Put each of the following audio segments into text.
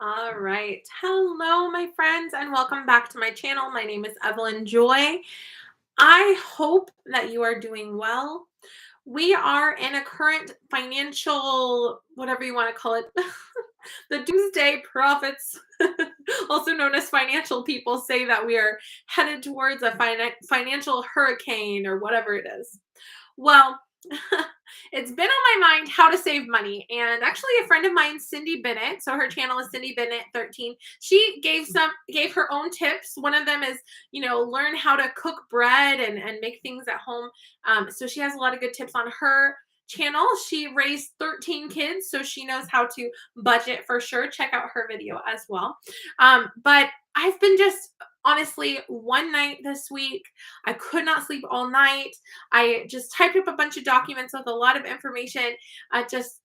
All right. Hello, my friends, and welcome back to my channel. My name is Evelyn Joy. I hope that you are doing well. We are in a current financial, whatever you want to call it, the doomsday prophets, also known as financial people, say that we are headed towards a financial hurricane or whatever it is. Well, it's been on my mind how to save money. And actually a friend of mine, Cindy Bennett, so her channel is Cindy Bennett 13. She gave her own tips. One of them is, learn how to cook bread and make things at home. So she has a lot of good tips on her channel. She raised 13 kids, so she knows how to budget for sure. Check out her video as well. But I've been just honestly one night this week, I could not sleep all night. I just typed up a bunch of documents with a lot of information, just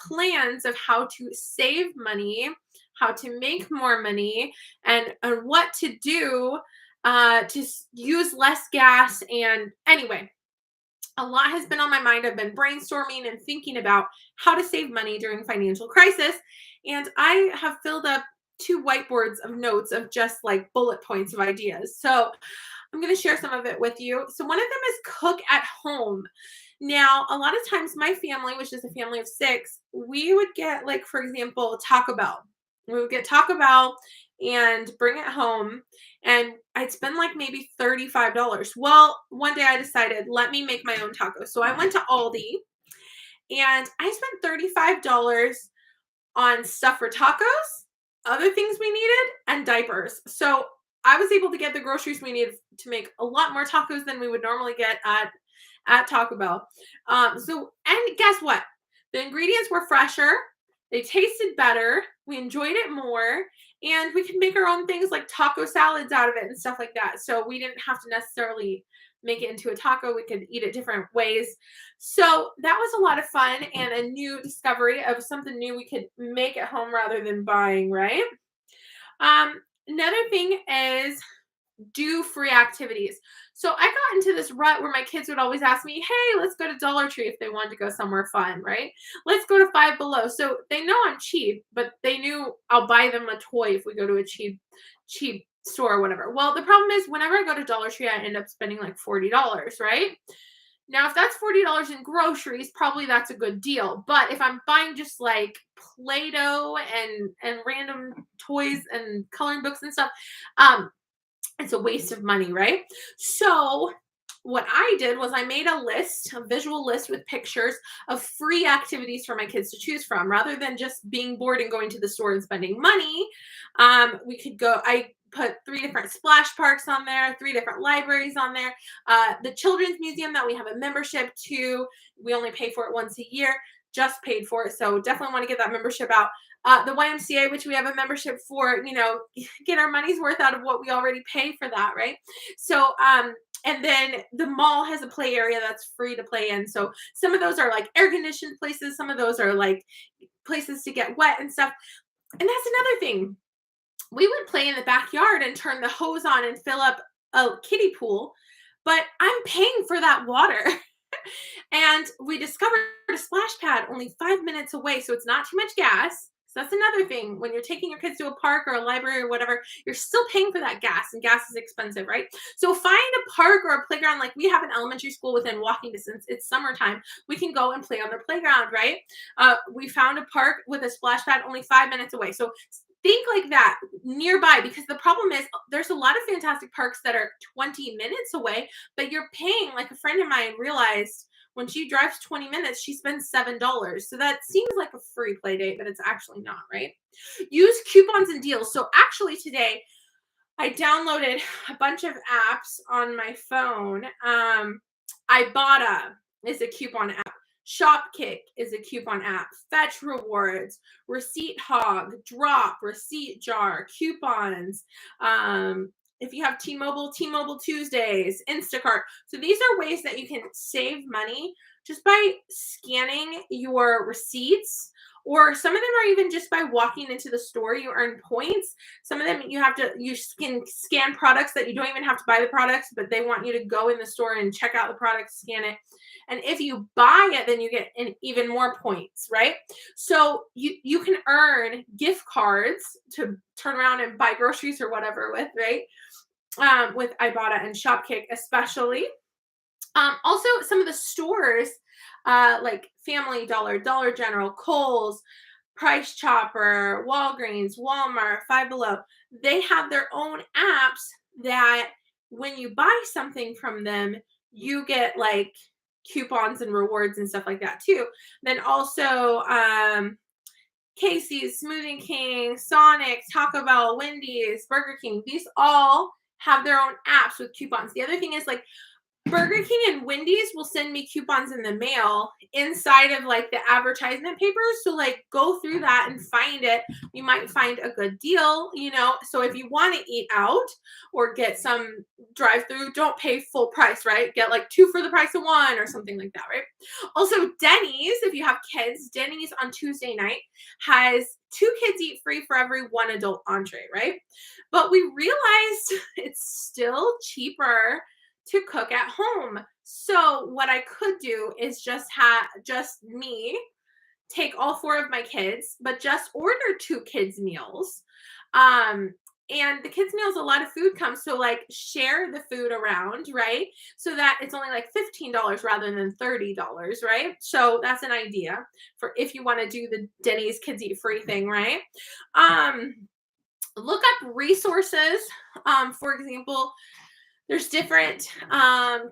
plans of how to save money, how to make more money, and what to do to use less gas. And anyway, a lot has been on my mind. I've been brainstorming and thinking about how to save money during financial crisis. And I have filled up two whiteboards of notes of just like bullet points of ideas. So I'm going to share some of it with you. So one of them is cook at home. Now, a lot of times my family, which is a family of six, we would get, like, for example, Taco Bell. We would get Taco Bell and bring it home, and I'd spend like maybe $35. Well, one day I decided, let me make my own tacos. So I went to Aldi and I spent $35 on stuff for tacos, other things we needed, and diapers. So I was able to get the groceries we needed to make a lot more tacos than we would normally get at Taco Bell. And guess what? The ingredients were fresher. They tasted better. We enjoyed it more. And we could make our own things like taco salads out of it and stuff like that. So we didn't have to necessarily make it into a taco. We could eat it different ways. So that was a lot of fun and a new discovery of something new we could make at home rather than buying, right? Another thing is do free activities. So I got into this rut where my kids would always ask me, "Hey, let's go to Dollar Tree if they wanted to go somewhere fun, right? Let's go to Five Below." So they know I'm cheap, but they knew I'll buy them a toy if we go to a cheap store or whatever. Well, the problem is whenever I go to Dollar Tree, I end up spending like $40, right? Now, if that's $40 in groceries, probably that's a good deal. But if I'm buying just like Play-Doh and random toys and coloring books and stuff, um, it's a waste of money, right? So what I did was I made a list, a visual list with pictures of free activities for my kids to choose from. Rather than just being bored and going to the store and spending money, we could go. I put three different splash parks on there, three different libraries on there. The Children's Museum that we have a membership to, we only pay for it once a year. Just paid for it, so definitely want to get that membership out. The YMCA, which we have a membership for, get our money's worth out of what we already pay for that, right? So, and then the mall has a play area that's free to play in. So some of those are like air conditioned places, some of those are like places to get wet and stuff. And that's another thing. We would play in the backyard and turn the hose on and fill up a kiddie pool, but I'm paying for that water. And we discovered a splash pad only 5 minutes away, so it's not too much gas. So that's another thing. When you're taking your kids to a park or a library or whatever, you're still paying for that gas, and gas is expensive, right? So find a park or a playground. Like we have an elementary school within walking distance. It's summertime. We can go and play on their playground, right? We found a park with a splash pad only 5 minutes away. So think like that nearby, because the problem is there's a lot of fantastic parks that are 20 minutes away, but you're paying. Like a friend of mine realized when she drives 20 minutes, she spends $7. So that seems like a free play date, but it's actually not, right? Use coupons and deals. So actually today I downloaded a bunch of apps on my phone. Ibotta is a coupon app. Shopkick is a coupon app. Fetch Rewards, Receipt Hog, Drop, Receipt Jar, coupons. If you have T-Mobile, T-Mobile Tuesdays, Instacart. So these are ways that you can save money just by scanning your receipts or some of them are even just by walking into the store, you earn points. Some of them you can scan products that you don't even have to buy the products, but they want you to go in the store and check out the product, scan it. And if you buy it, then you get even more points, right? So you can earn gift cards to turn around and buy groceries or whatever with, right? With Ibotta and Shopkick especially. Also, some of the stores, like Family Dollar, Dollar General, Kohl's, Price Chopper, Walgreens, Walmart, Five Below, they have their own apps that when you buy something from them, you get like coupons and rewards and stuff like that too. Then also, Casey's, Smoothie King, Sonic, Taco Bell, Wendy's, Burger King, these all have their own apps with coupons. The other thing is like Burger King and Wendy's will send me coupons in the mail inside of like the advertisement papers. So like go through that and find it. You might find a good deal, you know. So if you want to eat out or get some drive-through, don't pay full price, right? Get like 2 for the price of 1 or something like that, right? Also, Denny's, if you have kids, Denny's on Tuesday night has 2 kids eat free for every 1 adult entree, right? But we realized it's still cheaper to cook at home. So what I could do is just me take all 4 of my kids, but just order 2 kids meals. And the kids meals, a lot of food comes, so like share the food around, right? So that it's only like $15 rather than $30, right? So that's an idea for if you want to do the Denny's kids eat free thing, right? Look up resources. For example, there's different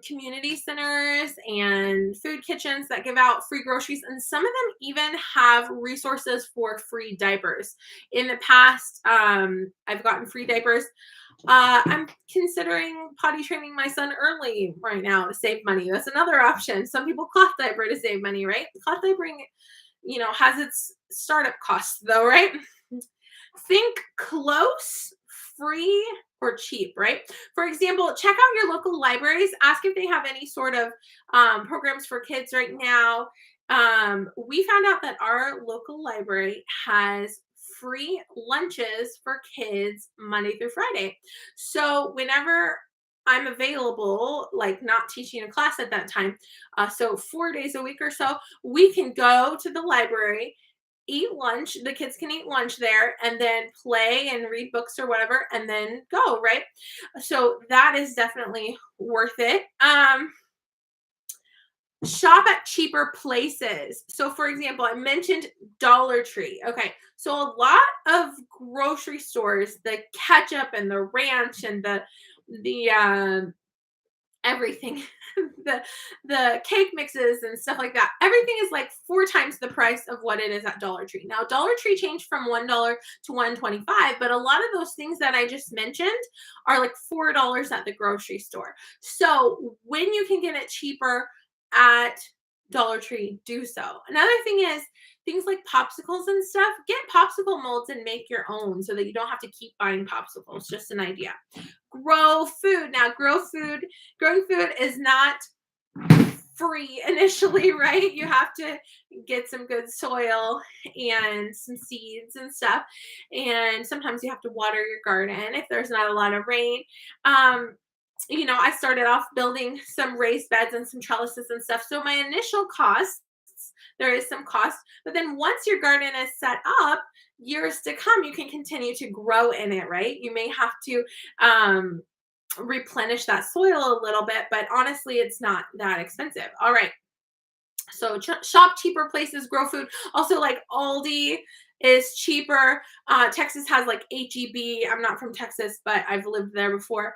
community centers and food kitchens that give out free groceries, and some of them even have resources for free diapers. In the past, I've gotten free diapers. I'm considering potty training my son early right now to save money. That's another option. Some people cloth diaper to save money, right? Cloth diapering, has its startup costs though, right? Think close, free, or cheap, right? For example, check out your local libraries. Ask if they have any sort of programs for kids right now. We found out that our local library has free lunches for kids Monday through Friday. So whenever I'm available, like not teaching a class at that time, so 4 days a week or so, we can go to the library, eat lunch. The kids can eat lunch there and then play and read books or whatever and then go, right? So that is definitely worth it. Shop at cheaper places. So for example, I mentioned Dollar Tree. Okay. So a lot of grocery stores, the ketchup and the ranch and the everything, the cake mixes and stuff like that, everything is like 4 times the price of what it is at Dollar Tree. Now Dollar Tree changed from $1 to $1.25, but a lot of those things that I just mentioned are like $4 at the grocery store. So when you can get it cheaper at Dollar Tree, do so. Another thing is things like popsicles and stuff. Get popsicle molds and make your own so that you don't have to keep buying popsicles. Just an idea. Grow food. Now, growing food is not free initially, right? You have to get some good soil and some seeds and stuff. And sometimes you have to water your garden if there's not a lot of rain. I started off building some raised beds and some trellises and stuff. So my initial costs, there is some cost, but then once your garden is set up, years to come, you can continue to grow in it, right? You may have to replenish that soil a little bit, but honestly, it's not that expensive. All right. So shop cheaper places, grow food. Also, like Aldi is cheaper. Texas has like HEB. I'm not from Texas, but I've lived there before.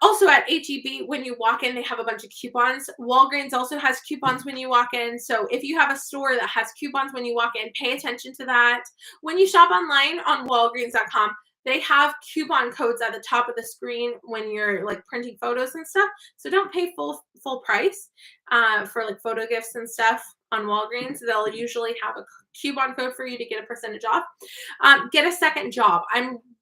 Also at HEB, when you walk in, they have a bunch of coupons. Walgreens also has coupons when you walk in. So if you have a store that has coupons when you walk in, pay attention to that. When you shop online on Walgreens.com, they have coupon codes at the top of the screen when you're like printing photos and stuff. So don't pay full price for like photo gifts and stuff on Walgreens. They'll usually have a coupon code for you to get a percentage off. Get a second job.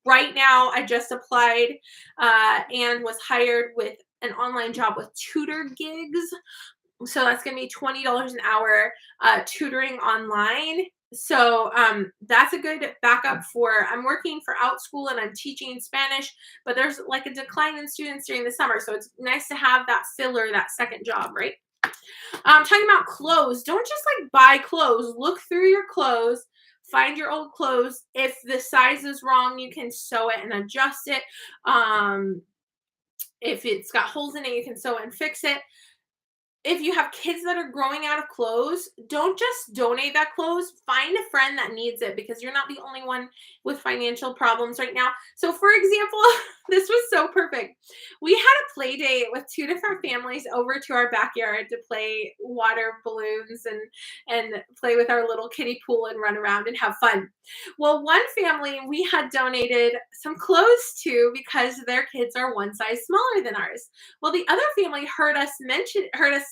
Right now, I just applied and was hired with an online job with Tutor Gigs. So that's going to be $20 an hour tutoring online. So that's a good backup for I'm working for Outschool and I'm teaching Spanish, but there's like a decline in students during the summer. So it's nice to have that filler, that second job, right? Talking about clothes, don't just like buy clothes. Look through your clothes, find your old clothes. If the size is wrong, you can sew it and adjust it. Um, if it's got holes in it, you can sew it and fix it. If you have kids that are growing out of clothes, don't just donate that clothes. Find a friend that needs it because you're not the only one with financial problems right now. So, for example, this was so perfect. We had a play date with two different families over to our backyard to play water balloons and play with our little kiddie pool and run around and have fun. Well, one family we had donated some clothes to because their kids are one size smaller than ours. Well, the other family heard us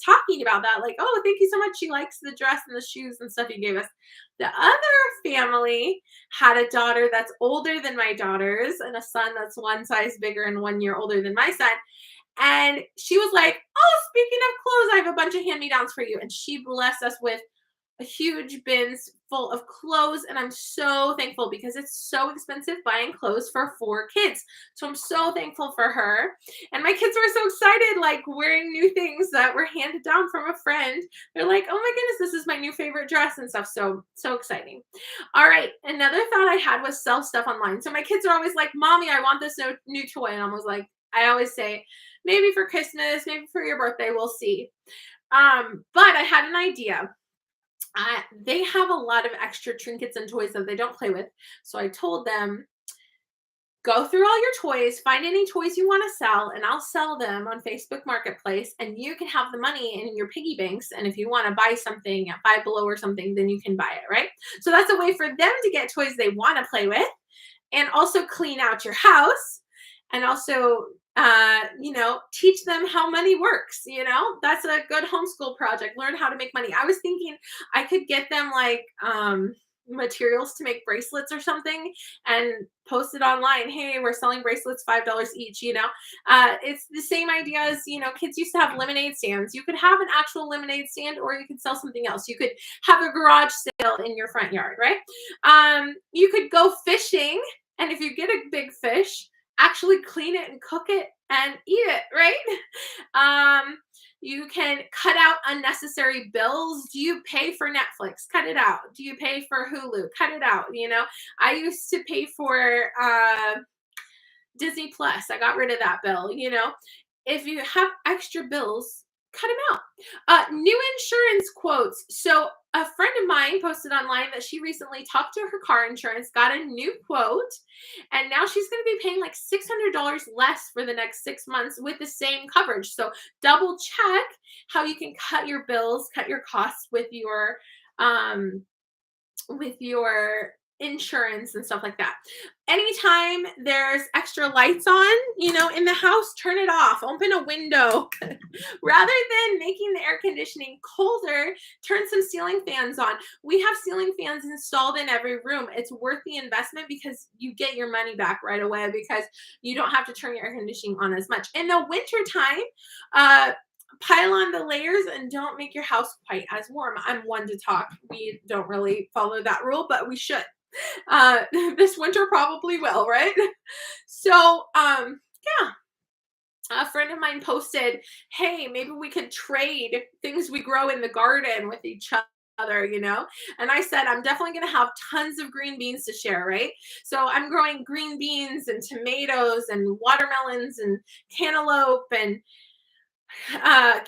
talking about that, like, oh, thank you so much. She likes the dress and the shoes and stuff you gave us. The other family had a daughter that's older than my daughters and a son that's one size bigger and 1 year older than my son. And she was like, oh, speaking of clothes, I have a bunch of hand me downs for you. And she blessed us with a huge bins full of clothes, and I'm so thankful because it's so expensive buying clothes for 4 kids. So I'm so thankful for her. And my kids were so excited, like wearing new things that were handed down from a friend. They're like, oh my goodness, this is my new favorite dress and stuff. So exciting. All right. Another thought I had was sell stuff online. So my kids are always like, Mommy, I want this new toy. And I was like, I always say, maybe for Christmas, maybe for your birthday, we'll see. But I had an idea. They have a lot of extra trinkets and toys that they don't play with. So I told them, go through all your toys, find any toys you want to sell, and I'll sell them on Facebook Marketplace. And you can have the money in your piggy banks. And if you want to buy something at Five Below or something, then you can buy it, right? So that's a way for them to get toys they want to play with and also clean out your house and also teach them how money works. That's a good homeschool project. Learn how to make money. I was thinking I could get them like materials to make bracelets or something and post it online. Hey, we're selling bracelets $5 each. It's the same idea as kids used to have lemonade stands. You could have an actual lemonade stand or you could sell something else. You could have a garage sale in your front yard, right? You could go fishing, and if you get a big fish, actually clean it and cook it and eat it, right? You can cut out unnecessary bills. Do you pay for Netflix? Cut it out. Do you pay for Hulu? Cut it out. I used to pay for Disney Plus. I got rid of that bill. If you have extra bills, cut them out. New insurance quotes. So a friend of mine posted online that she recently talked to her car insurance, got a new quote, and now she's going to be paying like $600 less for the next 6 months with the same coverage. So double check how you can cut your bills, cut your costs um, with your insurance and stuff like that. Anytime there's extra lights on, in the house, turn it off, open a window. Rather than making the air conditioning colder, turn some ceiling fans on. We have ceiling fans installed in every room. It's worth the investment because you get your money back right away because you don't have to turn your air conditioning on as much. In the winter time, pile on the layers and don't make your house quite as warm. I'm one to talk. We don't really follow that rule, but we should. This winter probably will, right? So, yeah. A friend of mine posted, hey, maybe we could trade things we grow in the garden with each other, And I said, I'm definitely going to have tons of green beans to share, right? So I'm growing green beans and tomatoes and watermelons and cantaloupe and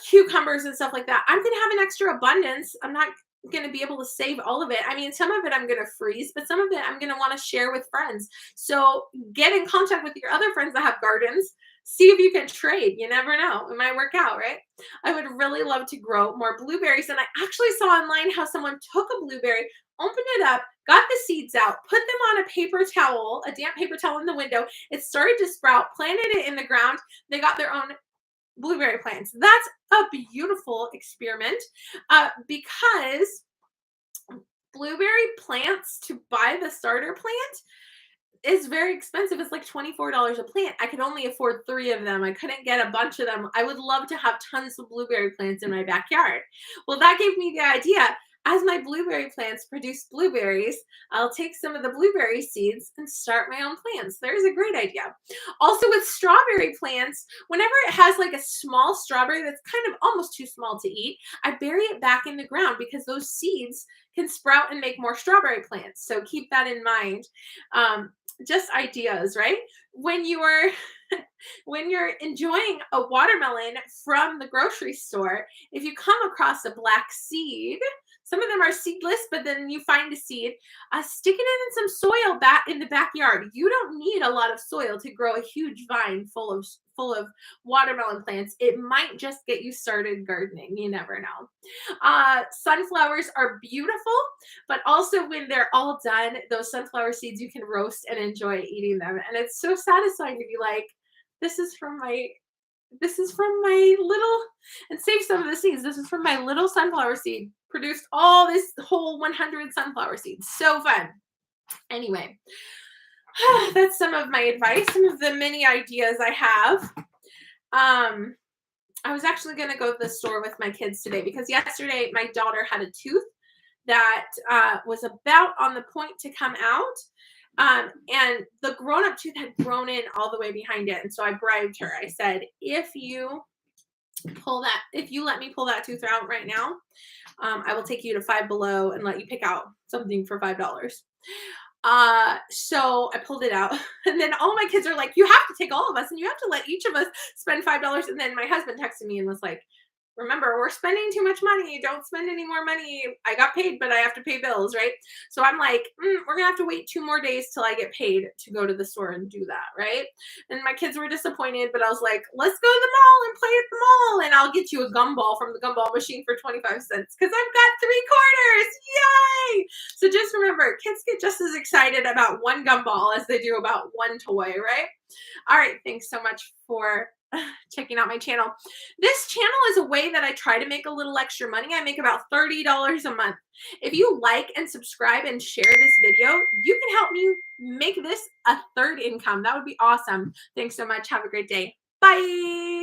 cucumbers and stuff like that. I'm going to have an extra abundance. I'm not going to be able to save all of it. I mean, some of it I'm going to freeze, but some of it I'm going to want to share with friends. So get in contact with your other friends that have gardens. See if you can trade. You never know. It might work out, right? I would really love to grow more blueberries. And I actually saw online how someone took a blueberry, opened it up, got the seeds out, put them on a paper towel, a damp paper towel in the window. It started to sprout, planted it in the ground. They got their own blueberry plants. That's a beautiful experiment because blueberry plants, to buy the starter plant, is very expensive. It's like $24 a plant. I could only afford 3 of them. I couldn't get a bunch of them. I would love to have tons of blueberry plants in my backyard. Well, that gave me the idea. as my blueberry plants produce blueberries, I'll take some of the blueberry seeds and start my own plants. There's a great idea. Also with strawberry plants, whenever it has like a small strawberry that's kind of almost too small to eat, I bury it back in the ground because those seeds can sprout and make more strawberry plants. So keep that in mind. Just ideas, right? When you are when you're enjoying a watermelon from the grocery store, if you come across a black seed, some of them are seedless, but then you find a seed, stick it in some soil back in the backyard. You don't need a lot of soil to grow a huge vine full of watermelon plants. It might just get you started gardening. You never know. Sunflowers are beautiful, but also when they're all done, those sunflower seeds you can roast and enjoy eating them. And it's so satisfying to be like, this is from my little, and save some of the seeds. This is from my little sunflower seed. Produced all this whole 100 sunflower seeds. So fun. Anyway, that's some of my advice, some of the many ideas I have. I was actually going to go to the store with my kids today because yesterday my daughter had a tooth that was about on the point to come out. And the grown-up tooth had grown in all the way behind it. And so I bribed her. I said, if you let me pull that tooth out right now, I will take you to Five Below and let you pick out something for $5. So I pulled it out, and then all my kids are like, you have to take all of us and you have to let each of us spend $5. And then my husband texted me and was like, remember, we're spending too much money. Don't spend any more money. I got paid, but I have to pay bills, right? So I'm like, we're going to have to wait 2 more days till I get paid to go to the store and do that, right? And my kids were disappointed, but I was like, let's go to the mall and play at the mall, and I'll get you a gumball from the gumball machine for 25 cents because I've got 3 quarters. Yay! So just remember, kids get just as excited about one gumball as they do about one toy, right? All right. Thanks so much for checking out my channel. This channel is a way that I try to make a little extra money. I make about $30 a month. If you like and subscribe and share this video, you can help me make this a third income. That would be awesome. Thanks so much. Have a great day. Bye.